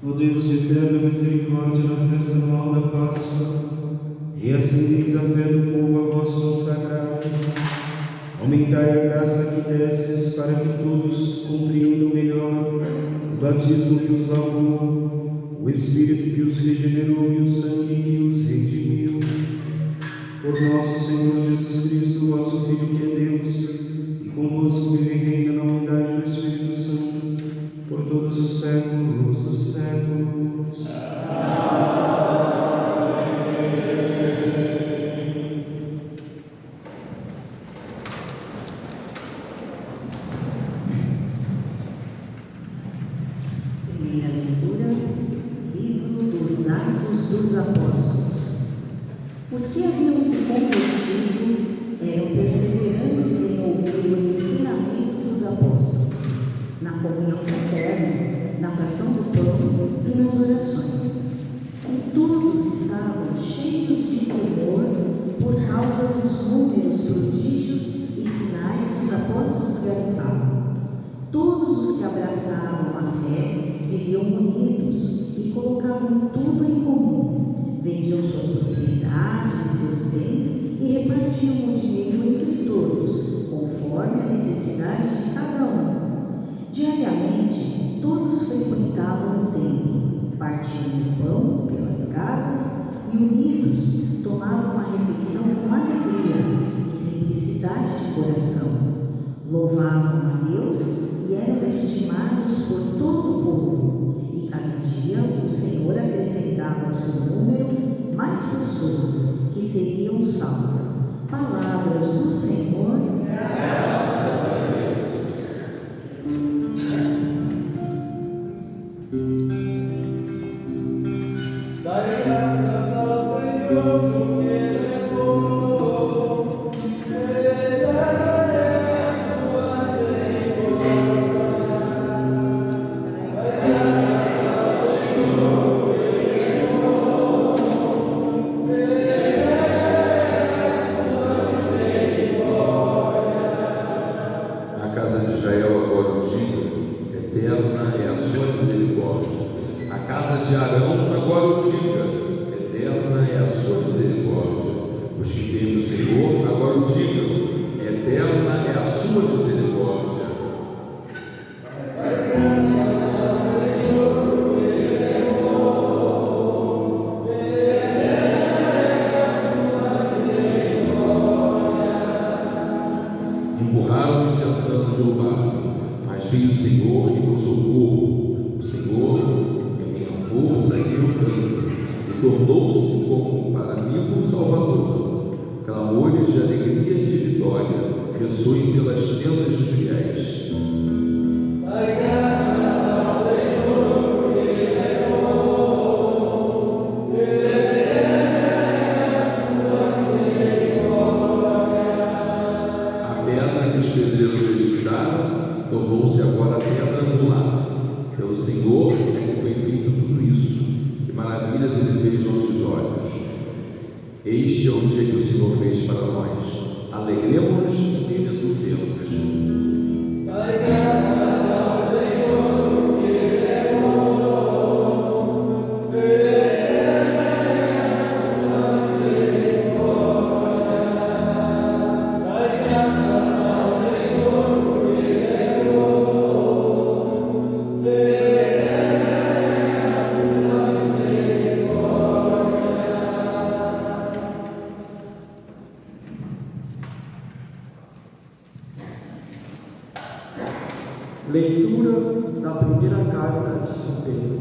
Ó Deus de eterna misericórdia, na festa anual da Páscoa, reacendeis a fé do povo a vós consagrado. Aumentai a graça que desces, para que todos compreendam melhor o batismo que os lavou, o Espírito que os regenerou e o sangue que os redimiu. Por nosso Senhor Jesus Cristo, vosso Filho, que é Deus, e convosco vive e reina na unidade do Espírito Santo, por todos os séculos dos séculos. Primeira leitura, livro dos Atos dos Apóstolos. Os que haviam se convertido eram perseverantes em ouvir o ensinamento dos apóstolos, na comunhão fraterna, na fração do pão e nas orações. E todos estavam cheios de temor por causa dos números, prodígios e sinais que os apóstolos realizavam. Todos os que abraçavam a fé viviam unidos e colocavam tudo em comum, vendiam suas propriedades e seus bens e repartiam o dinheiro entre todos, conforme a necessidade de cada um. Diariamente, todos frequentavam o templo, partiam o pão pelas casas e, unidos, tomavam a refeição com alegria e simplicidade de coração. Louvavam a Deus e eram estimados por todo o povo, e cada dia o Senhor acrescentava ao seu número mais pessoas que seriam salvas. Palavras do Senhor. Graças a Deus. Dai graças ao Senhor, porque Ele é bom. Eterna é a sua misericórdia. A casa de Arão agora o diga, eterna é a sua misericórdia. Os que temem o Senhor agora o digam, eterna é a sua misericórdia. Empurraram-me tentando derrubar-me, mas veio o Senhor em meu socorro. O Senhor é minha força e meu canto, e tornou-se como para mim um Salvador. Clamores de alegria e de vitória ressoem pelas tendas dos fiéis. Dai graças ao Senhor, porque Ele é bom. Eterna é a sua misericórdia. A pedra que os pedreiros rejeitaram tornou-se agora pedra angular. Pelo Senhor é que foi feito tudo isso. Que maravilhas Ele fez aos nossos olhos. Este é o dia que o Senhor fez para nós. Alegremos-nos e exultemos. Dai graças ao Senhor, porque Ele é bom. Eterna é a sua misericórdia. Dai graças ao Senhor, porque Ele é bom. Eterna é a sua misericórdia. Leitura da primeira carta de São Pedro.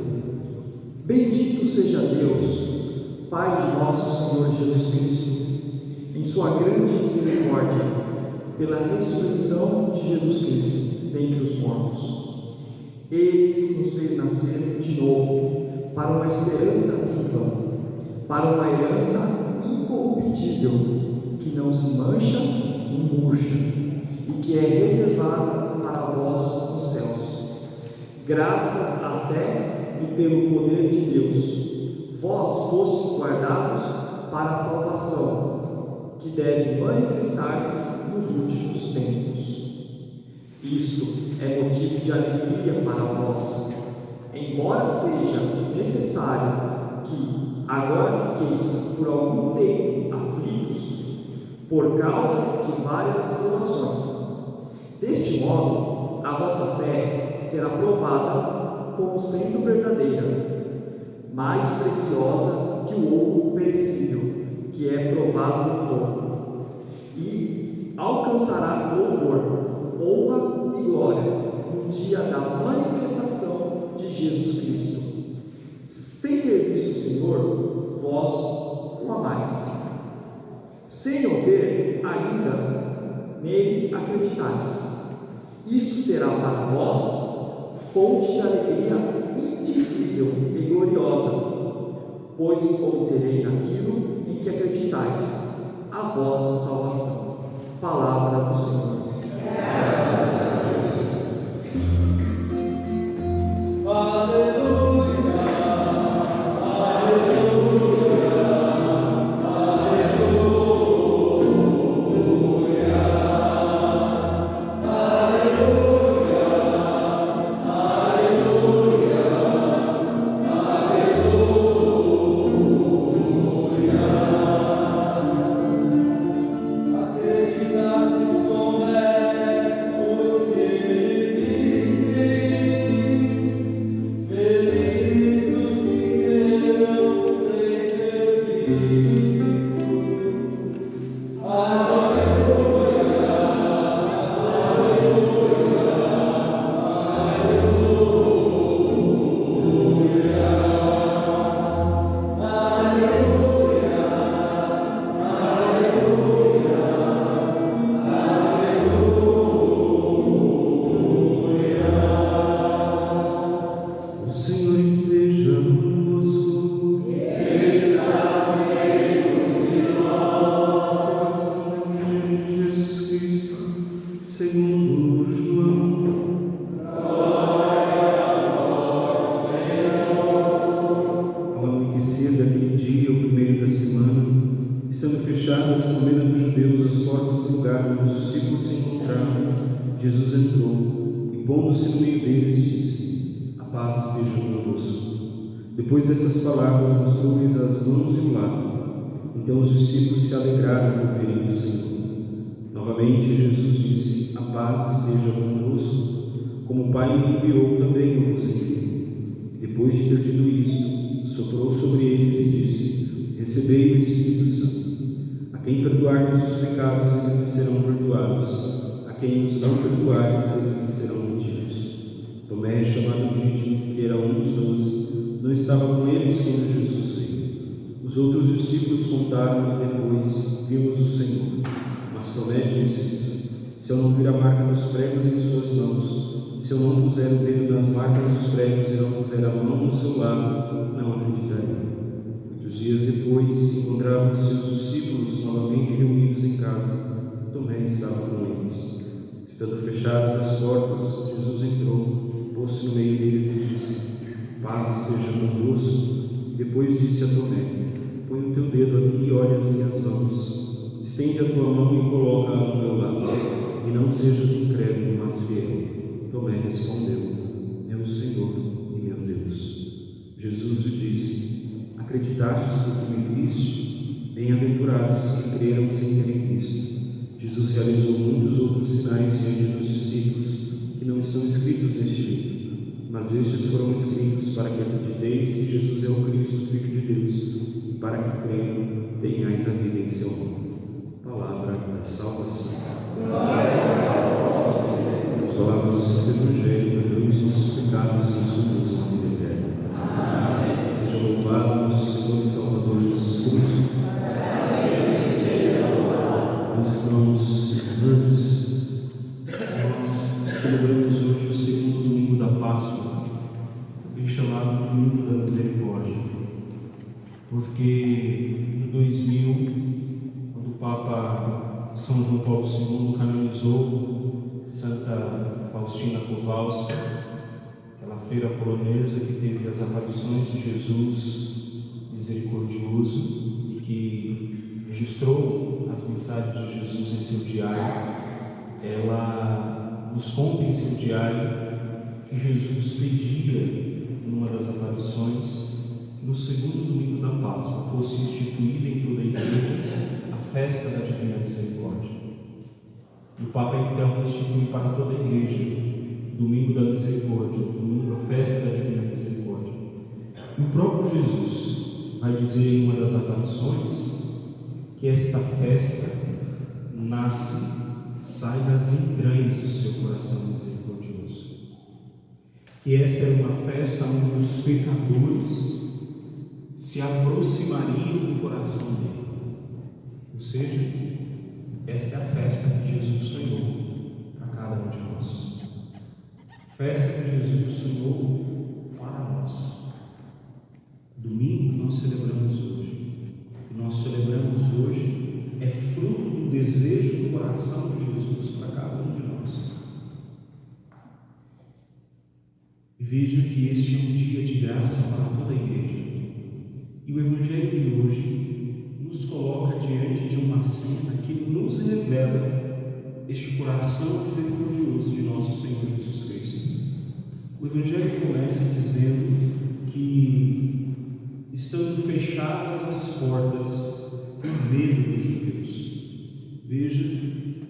Bendito seja Deus, Pai de nosso Senhor Jesus Cristo, em sua grande misericórdia, pela ressurreição de Jesus Cristo dentre os mortos. Ele nos fez nascer de novo para uma esperança viva, para uma herança incorruptível, que não se mancha nem murcha, e que é reservada para vós nos céus. Graças à fé e pelo poder de Deus, vós fostes guardados para a salvação, que deve manifestar-se nos últimos tempos. Isto é motivo de alegria para vós, embora seja necessário que agora fiqueis por algum tempo aflitos, por causa de várias tribulações. Deste modo, a vossa fé será provada como sendo verdadeira, mais preciosa que o ouro perecível, que é provado no fogo, e alcançará louvor, honra e glória no dia da manifestação de Jesus Cristo. Sem ter visto o Senhor, vós o amais. Sem o ver ainda, nele acreditais. Isto será para vós fonte de alegria indizível e gloriosa, pois obtereis aquilo em que acreditais, a vossa salvação. Palavra do Senhor. Jesus entrou e, pondo-se no meio deles, disse: a paz esteja convosco. Depois dessas palavras, mostrou-lhes as mãos e o lado. Então os discípulos se alegraram por verem o Senhor. Novamente Jesus disse: a paz esteja convosco. Como o Pai me enviou, também eu vos envio. Depois de ter dito isto, soprou sobre eles e disse: recebei o Espírito Santo. A quem perdoardes os pecados, eles lhes serão perdoados. A quem os não perdoardes, eles lhes serão retidos. Tomé, chamado Dídimo, que era um dos 12, não estava com eles quando Jesus veio. Os outros discípulos contaram-lhe depois: vimos o Senhor. Mas Tomé disse-lhes: se eu não vir a marca dos pregos em suas mãos, se eu não puser o dedo nas marcas dos pregos e não puser a mão no seu lado, não acreditarei. Muitos dias depois, encontravam-se os discípulos novamente reunidos em casa. Tomé estava com eles. Estando fechadas as portas, Jesus entrou, pôs-se no meio deles e disse: paz esteja convosco. Depois disse a Tomé: põe o teu dedo aqui e olha as minhas mãos. Estende a tua mão e coloca-a no meu lado. E não sejas incrédulo, mas fiel. Tomé respondeu: meu Senhor e meu Deus. Jesus lhe disse: acreditastes porque me viste? Bem-aventurados os que creram sem terem visto. Jesus realizou muitos outros sinais diante dos discípulos que não estão escritos neste livro, mas estes foram escritos para que acrediteis que Jesus é o Cristo, Filho de Deus, e para que crendo tenhais a vida em seu nome. Palavra da salvação. As palavras do Santo Evangelho: perdoe os nossos pecados e nos conduz à vida eterna. Seja louvado nosso Senhor e Salvador Jesus Cristo. Meus irmãos e irmãs, nós celebramos hoje o segundo domingo da Páscoa, também chamado Domingo da Misericórdia, porque em 2000, quando o Papa São João Paulo II canonizou Santa Faustina Kowalska, aquela freira polonesa que teve as aparições de Jesus misericordioso e que registrou as mensagens de Jesus em seu diário, ela nos conta em seu diário que Jesus pedia numa das aparições, que no segundo domingo da Páscoa fosse instituída em toda a igreja a festa da Divina Misericórdia. E o Papa então institui para toda a igreja domingo da Misericórdia, domingo a festa da Divina Misericórdia. E o próprio Jesus vai dizer em uma das aparições que esta festa sai das entranhas do seu coração misericordioso. Que esta é uma festa onde os pecadores se aproximariam do coração dele. Ou seja, esta é a festa que Jesus sonhou para cada um de nós. Festa que Jesus sonhou para nós. Domingo que nós celebramos hoje, é fruto do desejo do coração de Jesus para cada um de nós. E veja que este é um dia de graça para toda a igreja. E o Evangelho de hoje nos coloca diante de uma cena que nos revela este coração misericordioso de nosso Senhor Jesus Cristo. O Evangelho começa dizendo que, estando fechadas as portas por medo dos judeus, veja,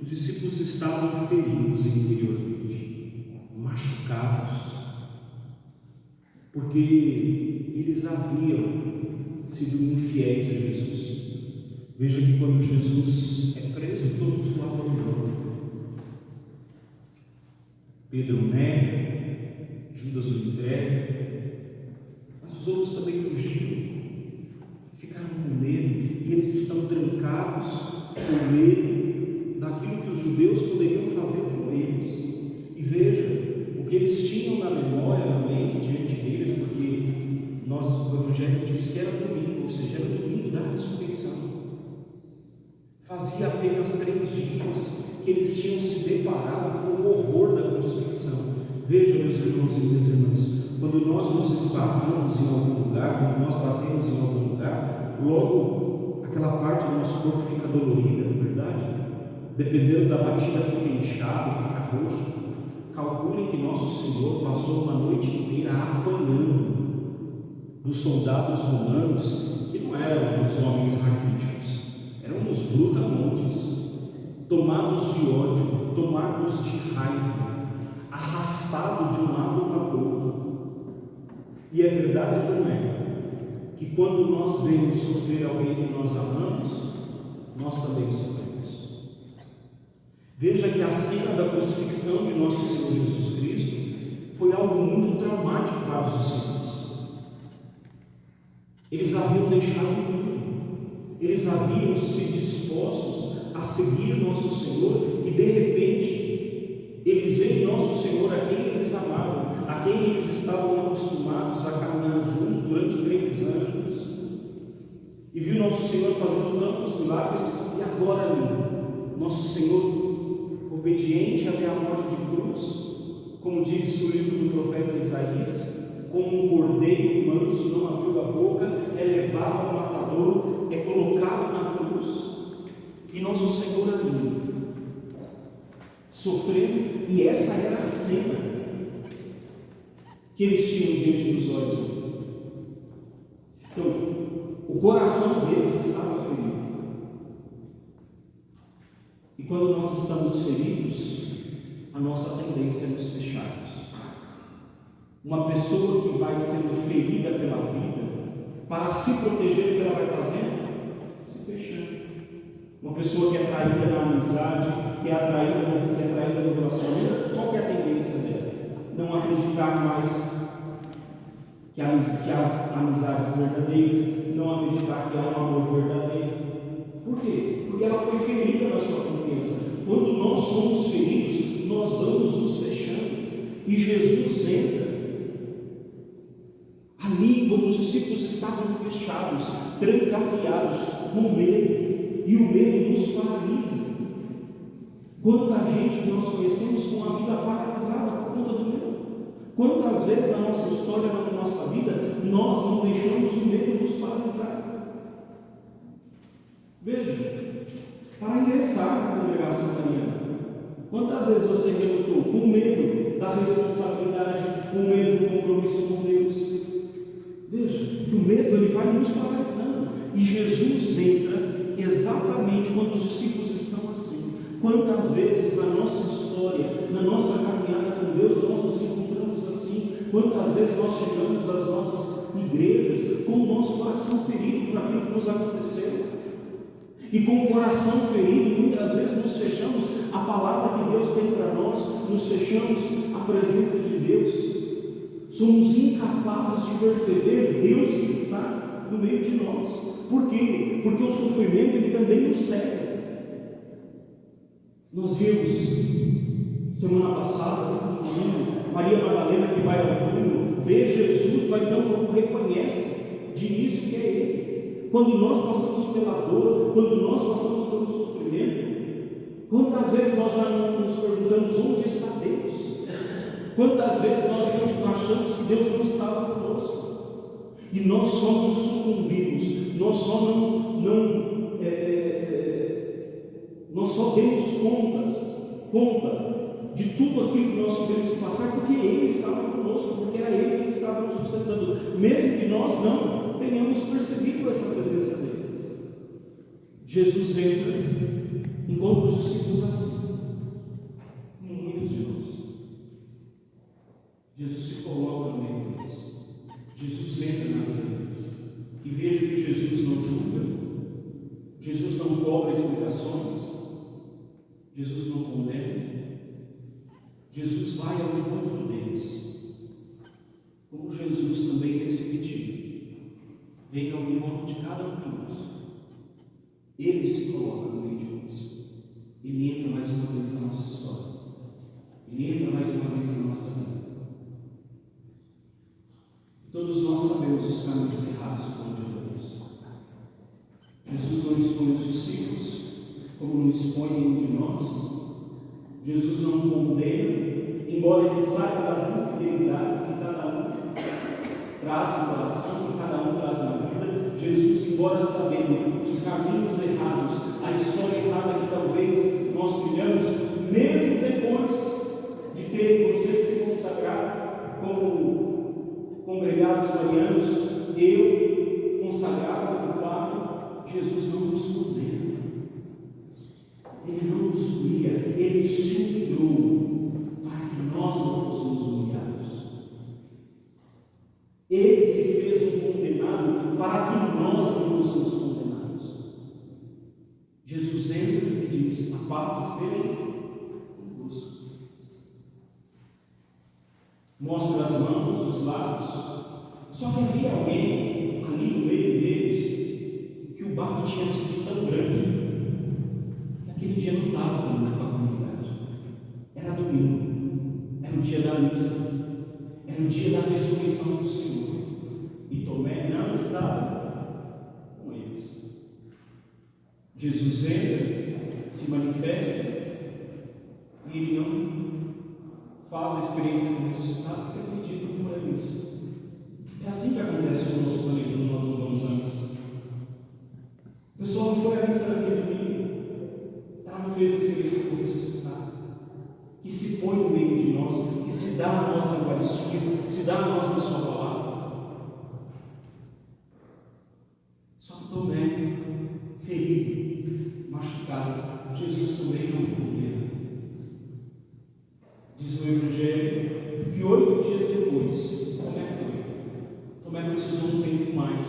os discípulos estavam feridos interiormente, machucados, porque eles haviam sido infiéis a Jesus. Veja que quando Jesus é preso, todos o abandonam. Pedro nega, Judas o entrega, mas os outros também fugiram, ficaram com medo, e eles estão trancados com medo daquilo que os judeus poderiam fazer com eles. E veja, o que eles tinham na memória, na mente, diante deles, porque o Evangelho diz que era domingo, ou seja, era o domingo da ressurreição. Fazia apenas 3 dias que eles tinham se deparado com o horror da crucifixão. Veja, meus irmãos e minhas irmãs, quando nós nos esbarramos em algum lugar, quando nós batemos em algum lugar, logo aquela parte do nosso corpo fica dolorida, não é verdade? Dependendo da batida, fica inchado, fica roxo. Calculem que nosso Senhor passou uma noite inteira apanhando dos soldados romanos, que não eram os homens raquíticos, eram os brutamontes, tomados de ódio, tomados de raiva, arrastados de um lado para o outro. E é verdade, não é? Que quando nós vemos sofrer alguém que nós amamos, nós também sofremos. Veja que a cena da crucifixão de nosso Senhor Jesus Cristo foi algo muito traumático para os discípulos. Eles haviam deixado tudo, eles haviam se dispostos a seguir nosso Senhor, e de repente eles veem nosso Senhor, a quem eles amavam, a quem eles estavam acostumados a caminhar junto durante 3 anos, e viu nosso Senhor fazendo tantos milagres, e agora ali, nosso Senhor obediente até a morte de cruz, como diz o livro do profeta Isaías, como um cordeiro manso não abriu a boca, é levado ao matadouro, é colocado na cruz, e nosso Senhor ali sofrendo, e essa era a cena que eles tinham diante dos olhos. Então, o coração deles estava ferido, e quando nós estamos feridos, a nossa tendência é nos fecharmos. Uma pessoa que vai sendo ferida pela vida, para se proteger, o que ela vai fazendo? Se fechando. Uma pessoa que é traída na amizade, que é traída no relacionamento, qual que é a tendência dela? Não acreditar mais que há amizades verdadeiras, não acreditar que há um amor verdadeiro. Por quê? Porque ela foi ferida na sua confiança. Quando nós somos feridos, nós vamos nos fechando, e Jesus entra ali quando os discípulos estavam fechados, trancafiados, com medo, e o medo nos paralisa. Quanta gente nós conhecemos com a vida paralisada por conta do medo? Quantas vezes na nossa história, na nossa vida, nós não deixamos o medo nos paralisar? Veja, para ingressar na congregação mariana, quantas vezes você relutou com medo da responsabilidade, com medo do compromisso com Deus? nos paralisando. E Jesus entra exatamente quando os discípulos estão assim. Quantas vezes na nossa história, na nossa caminhada com Deus, nós nos encontramos assim? Quantas vezes nós chegamos às nossas igrejas com o nosso coração ferido por aquilo que nos aconteceu? E com o coração ferido, muitas vezes nos fechamos à palavra que Deus tem para nós, nos fechamos à presença de Deus, somos incapazes de perceber Deus que está no meio de nós. Por quê? Porque o sofrimento ele também nos cega. Nós vimos semana passada, Maria Madalena que vai ao túmulo, vê Jesus, mas não o reconhece de início que é Ele. Quando nós passamos pela dor, quando nós passamos pelo sofrimento, quantas vezes nós já nos perguntamos onde está Deus? Quantas vezes nós achamos que Deus não estava conosco? E nós só nos sucumbimos, nós só demos conta de tudo aquilo que nós tivemos que passar, porque Ele estava conosco, porque era Ele que estava nos sustentando, mesmo que nós não tenhamos percebido essa presença dele. Jesus entra, encontra os discípulos assim, como muitos de nós. Jesus se coloca no meio deles, Jesus entra na vida deles, e veja que Jesus não julga, Jesus não cobra explicações, Jesus não condena, Jesus vai ao encontro deles, como Jesus também tem esse pedido. Venha ao encontro de cada um de nós. Ele se coloca no meio de nós. Ele entra mais uma vez na nossa história. Ele entra mais uma vez na nossa vida. Todos nós sabemos os caminhos errados por onde vamos. Jesus não expõe os discípulos, como não expõe nenhum de nós. Jesus não condena, embora ele saiba das infidelidades que cada um traz no coração, que cada um traz na vida. Jesus, embora sabendo os caminhos errados, a história errada que talvez nós trilhamos, mesmo depois de ter você se consagrar como congregados marianos, eu consagrado como Papa, Jesus não nos condena. Ele não nos humilha, Ele se humilhou para que nós não fôssemos humilhados. Ele se fez um condenado para que nós não fôssemos condenados. Jesus entra e diz: a paz esteja convosco. Mostra as mãos, os lábios. Só que havia alguém ali no meio deles que o barco tinha sido tão grande. Aquele dia não estava com a comunidade. Era domingo, era o dia da missa, era o dia da ressurreição do Senhor. E Tomé não estava com eles. Jesus entra, se manifesta, e ele não faz a experiência do ressuscitado, porque aquele dia não foi a missa. É assim que acontece conosco quando nós não vamos à missa. O pessoal não foi à missa naquele domingo. Não fez a experiência do ressuscitado, que se põe no meio de nós, que se dá a nós na Eucaristia, que se dá a nós na sua palavra. Só que Tomé, ferido, machucado, Jesus também não condena. Diz o Evangelho que 8 dias depois, Tomé foi. Tomé precisou um tempo mais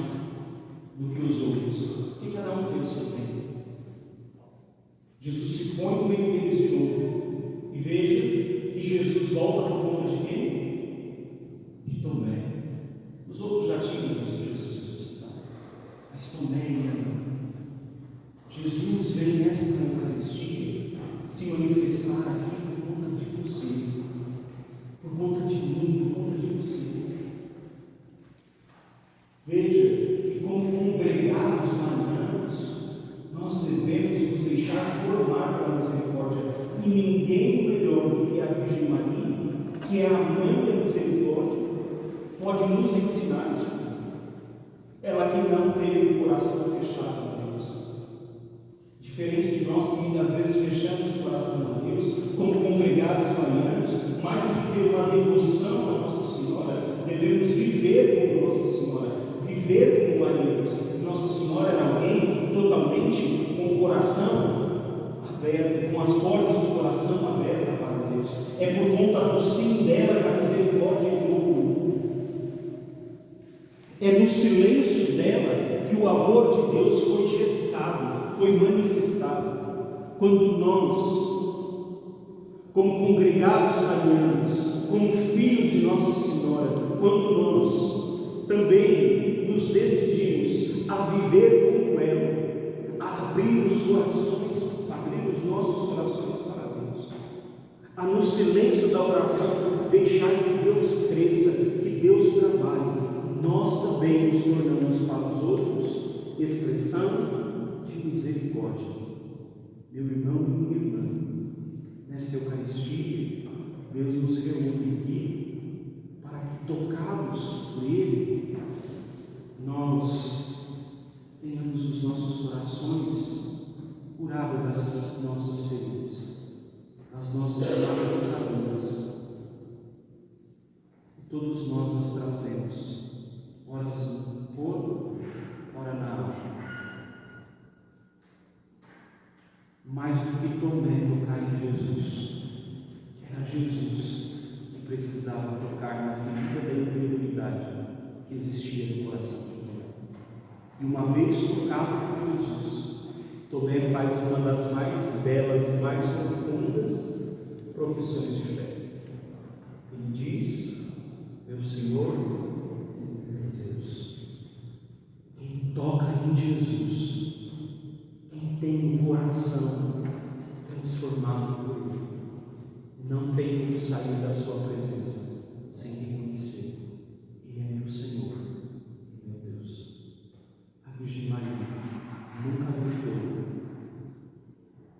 do que os outros, porque cada um tem o seu tempo. Jesus se põe no meio deles de novo. E veja que Jesus volta por conta de quem? De Tomé. Os outros já tinham visto Jesus ressuscitado, mas Tomé não. Jesus vem nesta Eucaristia se manifestar aqui por conta de você, por conta de mim, por conta de você. Veja que, como congregados marianos, nós devemos nos deixar formar pela misericórdia. E ninguém melhor do que a Virgem Maria, que é a mãe da misericórdia, pode nos ensinar isso. Ela que não teve o coração fechado a Deus. Diferente de nós que muitas vezes fechamos o coração a Deus, como congregados marianos, mais do que uma devoção a Nossa Senhora, devemos viver como Nossa Senhora, viver como Maria. Deus. Nossa Senhora era alguém totalmente com o coração aberto, com as portas do coração abertas para Deus. É por conta do sim dela que a misericórdia entrou. É no silêncio dela que o amor de Deus foi gestado, foi manifestado. Quando nós, como congregados marianos, como filhos de Nossa Senhora, quando nós também nos decidimos a viver como ela, a abrir os corações, abrir os nossos corações para Deus, a no silêncio da oração deixar que Deus cresça, que Deus trabalhe, nós também nos tornamos para os outros expressão de misericórdia. Meu irmão e minha irmã, nesta Eucaristia, Deus nos reúne aqui para que, tocados por Ele, nós tenhamos os nossos corações curados das nossas feridas, das nossas machucaduras. E todos nós as trazemos, ora no corpo, ora na alma. Mais do que Tomé tocar em Jesus, que era Jesus que precisava tocar na ferida da incredulidade que existia no coração de Tomé. E uma vez tocado por Jesus, Tomé faz uma das mais belas e mais profundas profissões de fé. Ele diz: meu Senhor, meu Deus. Quem toca em Jesus, quem tem o coração transformado por Ele, não tem como sair da sua presença sem reconhecer: Ele é meu Senhor e meu Deus. A Virgem Maria nunca duvidou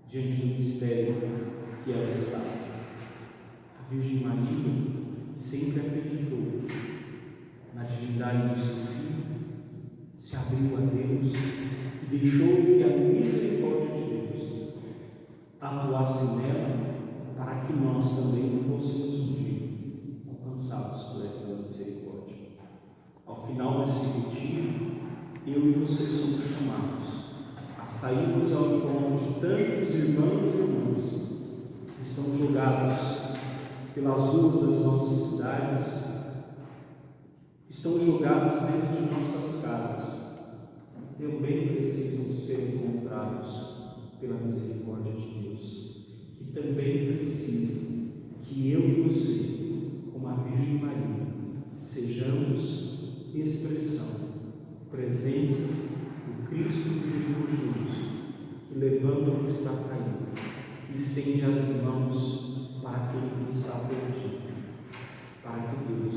diante do mistério que ela estava. A Virgem Maria sempre acreditou na divindade do seu Filho, se abriu a Deus e deixou que a misericórdia de Deus atuasse nela, para que nós também fôssemos um dia alcançados por essa misericórdia. Ao final desse retiro, eu e você somos chamados a sairmos ao encontro de tantos irmãos e irmãs que estão jogados pelas ruas das nossas cidades, que estão jogados dentro de nossas casas, que também precisam ser encontrados pela misericórdia de Deus, que também precisam que eu e você, como a Virgem Maria, sejamos expressão, presença do Cristo misericordioso, que levanta o que está caído, que estende as mãos para aquele que está perdido, para que Deus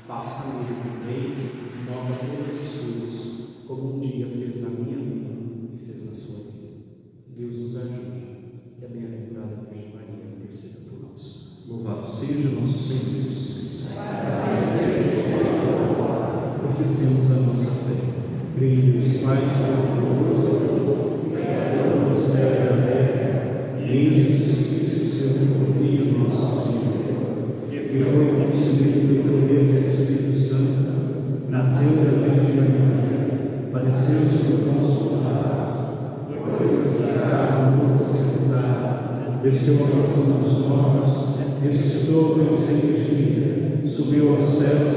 faça nele também nova todas as coisas, como um dia fez na minha vida e fez na sua vida. Que Deus nos ajude, que a bem-aventurada Virgem Maria interceda por nós. Louvado seja nosso Senhor Jesus Cristo. Professemos a nossa fé. Creio em Deus Pai Todo-Poderoso, Criador do céu e da terra, e em Jesus Cristo, seu único Filho, nosso Senhor, que foi concebido pelo poder do Espírito Santo, nasceu da Virgem Maria, padeceu sob Pôncio Pilatos, foi crucificado, morto e sepultado, desceu à mansão dos mortos, ressuscitou ao terceiro dia, subiu aos céus,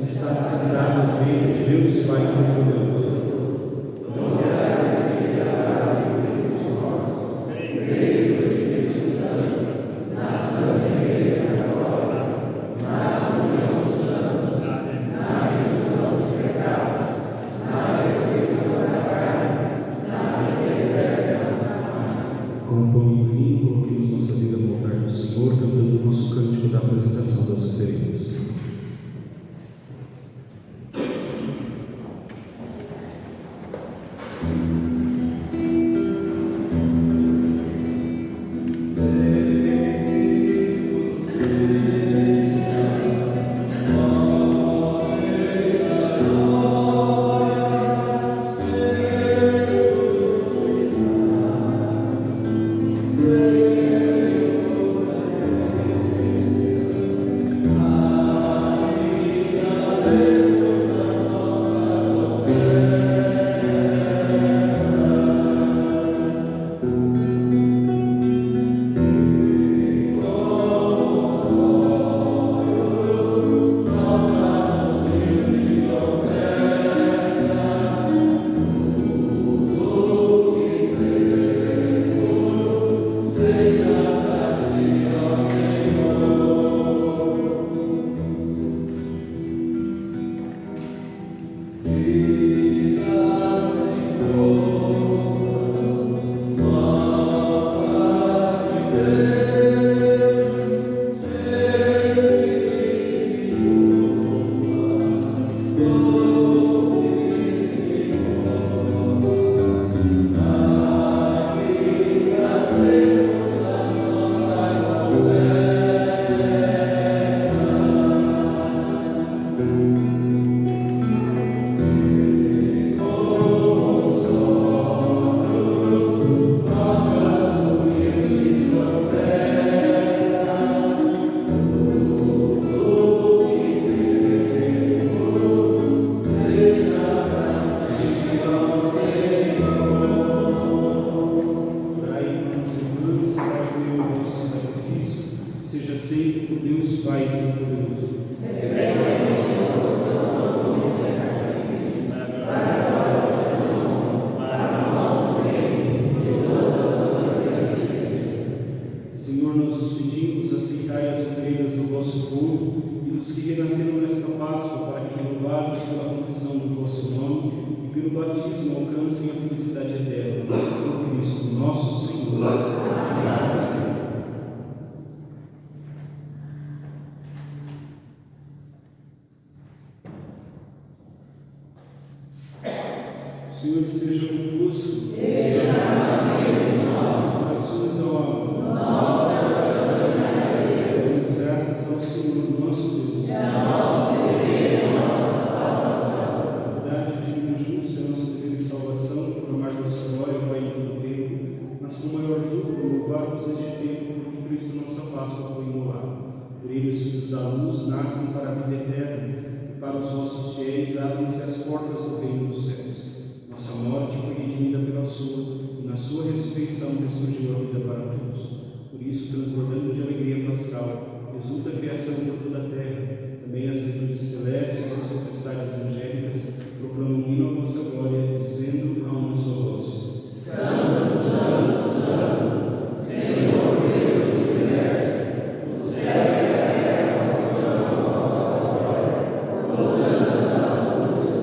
está sentado à direita de Deus Pai Todo-Poderoso. Com pão e vinho, coloquemos nossa vida no altar do Senhor, cantando o nosso cântico da apresentação das oferendas. O Senhor esteja convosco. Orações ao alto. Damos graças ao Senhor, nosso Deus. A verdade, digno e justo é a nossa dever e salvação, proclamar vossa glória, Pai, em todo o tempo, mas com maior júbilo louvar-vos neste tempo, porque Cristo, nossa Páscoa, foi imolado. Por ele, os filhos da luz nascem para a vida eterna, e para os vossos fiéis abrem-se as portas do reino dos céus. Nossa morte foi redimida pela sua, e na sua ressurreição ressurgiu a vida para todos. Por isso, transbordando de alegria pascal, exulta a criação por toda a terra. Também as virtudes celestes e as potestades angélicas proclamam o hino à vossa glória, dizendo a uma só voz: Santo, Santo, Santo, Senhor Deus do universo, o céu e a terra proclamam a vossa glória. Hosana nas alturas,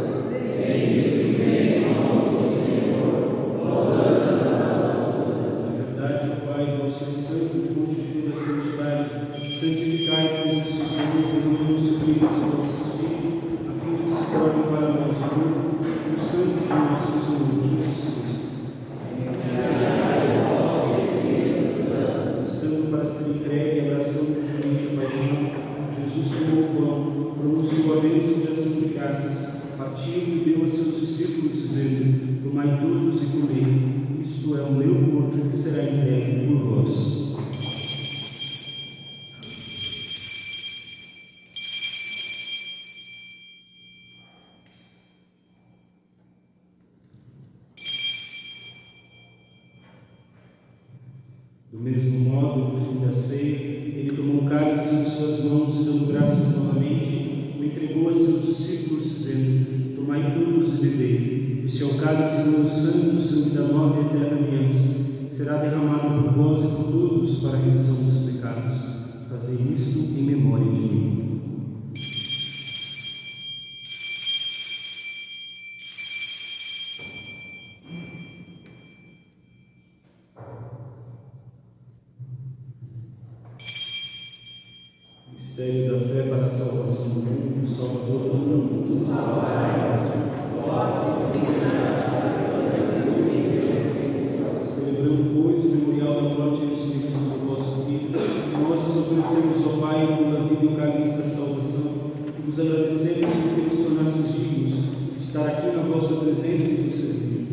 bendito vem o nome do Senhor, Hosana nas alturas. Na verdade, ó Pai, vós sois santo, fonte de toda santidade, santificai-vos esses dons em nome sublimes do vosso Espírito, a fim de que se tornem para nós o santo de nosso Senhor Jesus Cristo. Estando para ser entregue e abraçando plenamente a paixão, Jesus tomou o pão, pronunciou a bênção de ação de graças, partiu e deu a seus discípulos, dizendo: Tomai todos e comei, isto é o meu corpo que será entregue por vós. Do mesmo modo, no fim da ceia, ele tomou o cálice em suas mãos e, dando graças novamente, o entregou a seus discípulos, dizendo: Tomai todos e bebei. Este é o cálice do meu sangue, o sangue da nova e eterna aliança. Será derramado por vós e por todos para a remissão dos pecados. Fazei isto em memória de mim. Mistério da fé para a salvação do mundo, Salvador do mundo. Celebrando, pois, o memorial da morte e ressurreição do vosso Filho, nós os oferecemos ao Pai o pão da vida e o cálice da salvação, e vos agradecemos porque nos tornastes dignos de estar aqui na vossa presença e vos servir.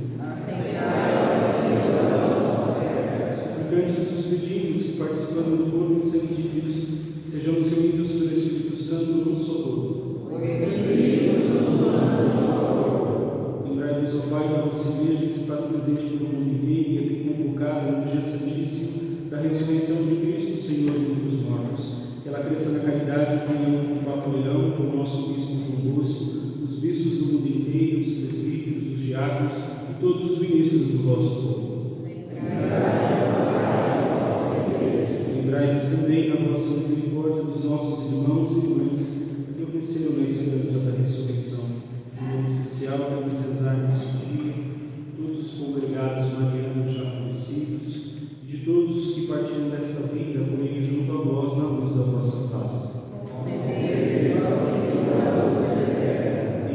Suplicantes vos pedimos que, participando do corpo e sangue de Cristo, sejamos reunidos pelo Espírito Santo num só corpo. Lembrai-vos, ó Pai, da vossa igreja que se faz presente no mundo inteiro e aqui convocada no dia santíssimo da ressurreição de Cristo, Senhor entre os mortos. Que ela cresça na caridade e comunhão com o Papa Leão, com o nosso bispo João Bosco, os bispos do mundo inteiro, os presbíteros, os diáconos e todos os ministros do vosso povo. Lembrai-vos também da vossa misericórdia dos nossos irmãos e irmãs que obedeceram na esperança da ressurreição, em especial especial, queremos rezar neste dia todos os congregados marianos já falecidos e de todos os que partiram dessa vida por meio junto a vós na luz da vossa face.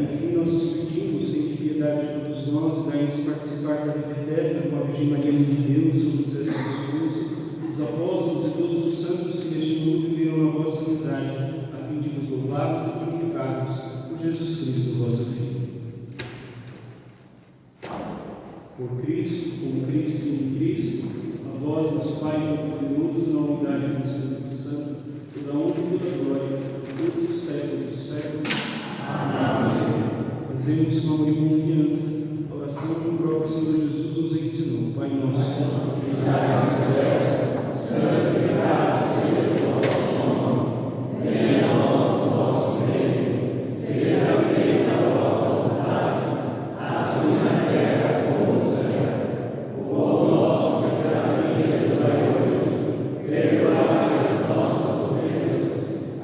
Enfim, nós os pedimos, tende piedade de todos nós e dai-nos participar da vida eterna com a Virgem Maria de Deus, São José seu esposo, os apóstolos e todos os santos que neste mundo viveram na vossa amizade, a fim de vos louvarmos e glorificarmos por Jesus Cristo, vosso Filho. Por Cristo, com Cristo e em Cristo, a vós, Deus Pai Todo-Poderoso, na unidade do Espírito Santo, toda honra e toda glória, por todos os séculos dos séculos. Amém. Fazemos com amor e confiança a oração que o próprio Senhor Jesus nos ensinou. Pai nosso, que estás nos céus, santificado seja o vosso nome. Venha a nós o vosso reino. Seja feita a vossa vontade, assim na terra como no céu. O pão nosso de cada dia nos dai hoje. Perdoai as nossas ofensas,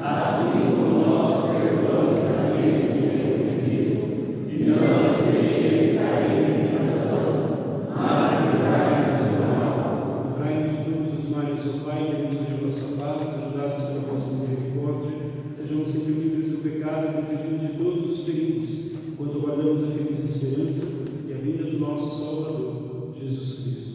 assim como nós perdoamos a aqueles que têm ofendido. E não nos deixeis cair em tentação, mas livrai-nos do mal. Livrai-nos de todos os males, ó Pai, dai-nos hoje a vossa paz, ajudados pela vossa misericórdia. Sejamos sempre livres do pecado e protegidos de todos os perigos, enquanto guardamos a feliz esperança e a vinda do nosso Salvador, Jesus Cristo.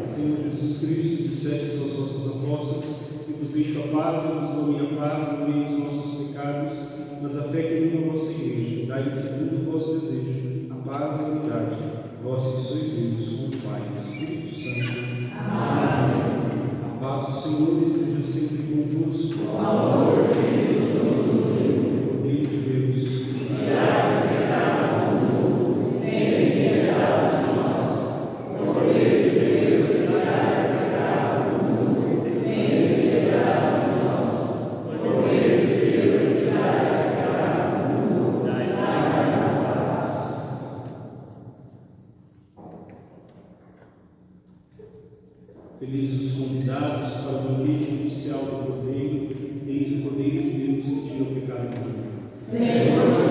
Senhor Jesus Cristo, dissestes aos vossos apóstolos que vos deixo a paz e vos dou minha paz no meio dos nossos pecados, mas a fé que anima a vossa igreja. Dai-lhe segundo o vosso desejo, a paz e a unidade, vós que sois vivos com o Pai e o Espírito Santo. Amém. A paz do Senhor esteja sempre convosco. O amor de Cristo nos uniu. O reino de Deus. Felizes os convidados para o banquete nupcial do Cordeiro, eis o Cordeiro de Deus que tira o pecado do mundo. Senhor,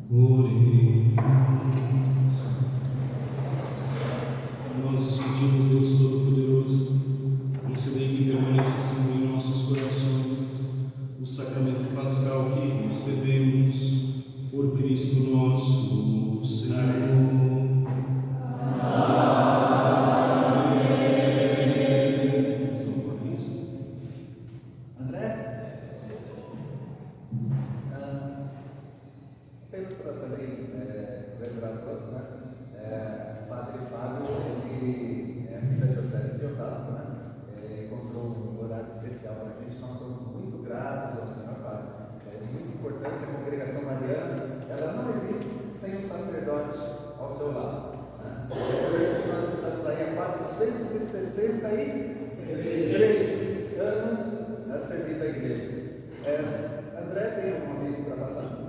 Oremos. Nós os pedimos, Deus Todo-Poderoso, concedei que permaneça sempre em nossos corações o sacramento pascal que recebemos por Cristo nosso Senhor. Temos para também lembrar todos, né? O Padre Fábio, ele é aqui da Diocese de Osasco, né? Encontrou um horário especial para a gente. Nós somos muito gratos ao Senhor Padre. É de muita importância a congregação mariana. Ela não existe sem um sacerdote ao seu lado. Né? Por isso nós estamos aí há 463 anos a servir da igreja. André tem algum aviso para passar?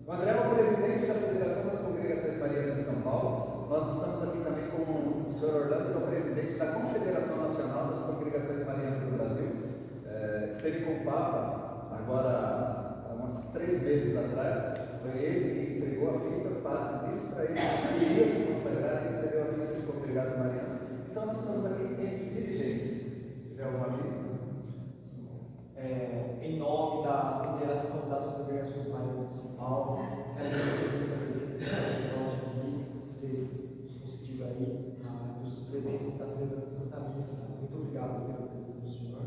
O André é o presidente da Federação das Congregações Marianas de São Paulo. Nós estamos aqui também com o senhor Orlando, que é o presidente da Confederação Nacional das Congregações Marianas do Brasil. Esteve com o Papa agora há umas 3 meses atrás. Foi ele que entregou a fita, o Papa disse para ele que iria se consagrar e recebeu a fita de congregado mariano. Então nós estamos aqui em dirigência. Se tiver alguma aviso? Em nome da Federação das Congregações Marianas de São Paulo, agradecer muito a presença do sacerdote aqui, por ter nos concedido aí dos presentes da celebração da Santa Missa. Muito obrigado pela presença do Senhor.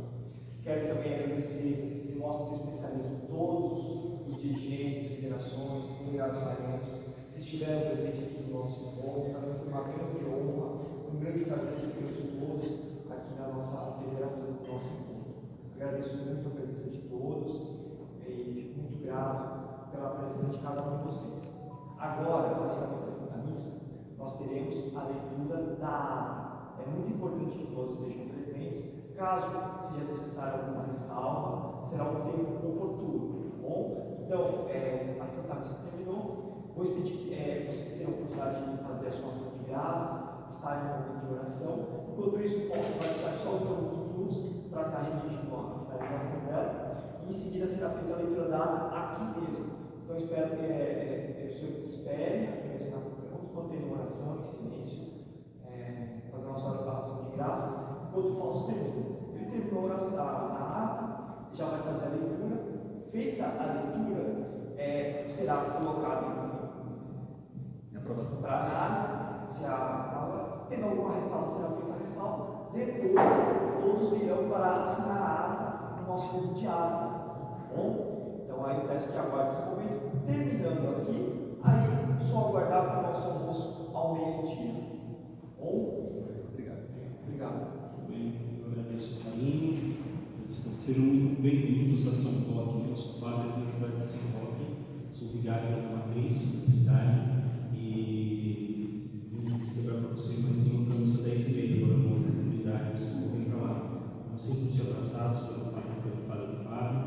Quero também agradecer de modo especialista todos os dirigentes, federações, congregados marianos que estiveram presentes aqui no nosso encontro. Também foi uma grande honra, um grande prazer receber todos aqui na nossa federação, no nosso encontro. Agradeço muito a presença de todos e fico muito grato pela presença de cada um de vocês. Agora, no encerramento da Santa Missa, nós teremos a leitura da ata. É muito importante que todos estejam presentes. Caso seja necessário alguma ressalva, será um tempo oportuno. Tá bom? Então, a Santa Missa terminou. Vou pedir que vocês tenham a oportunidade de fazer as suas ações de graças, estarem em momento de oração. Enquanto isso, o Paulo vai estar só por alguns minutos para estar redigindo a finalização dela, e em seguida será feita a leitura da ata aqui mesmo. Então espero que os senhores esperem aqui mesmo na vamos manter uma oração em silêncio, fazer uma oração de graças, enquanto o Fausto termina. Ele terminou a ata, já vai fazer a leitura. Feita a leitura, será colocado em aprovação para análise. Tendo alguma ressalva, será feita a ressalva. Depois, todos virão para assinar a ata no nosso livro de ata. Tá bom? Então, aí eu peço que aguarde esse momento. Terminando aqui, aí só aguardar para o nosso almoço ao meio-dia. Tá bom? Obrigado. Muito bem, eu agradeço o carinho. Sejam muito bem-vindos a São Roque. Eu sou padre aqui na cidade de São Roque, sou vigário aqui na matriz da cidade e vim celebrar para você, mas tenho uma missa 10h30 agora na oportunidade, vocês vão vir para lá. Então, sempre ser abraçados pelo padre do Fábio,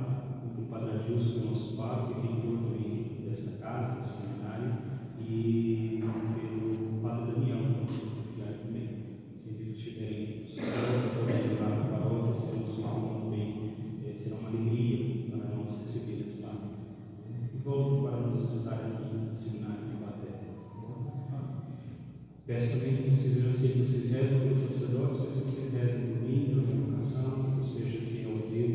pelo padre Adilson, que é o nosso padre, que é reitor também desta casa, desse seminário, e pelo padre Daniel, que é o nosso vigário também. Sempre que estiverem no Senhor, podem ir lá na paróquia, serão sempre bem, será uma alegria para nós recebê-los lá. E volto para nos visitar aqui no seminário de Baté. Peço também que vocês rezem pelos sacerdotes, peço que vocês rezem por mim, pela minha vocação, que eu seja fiel a Deus.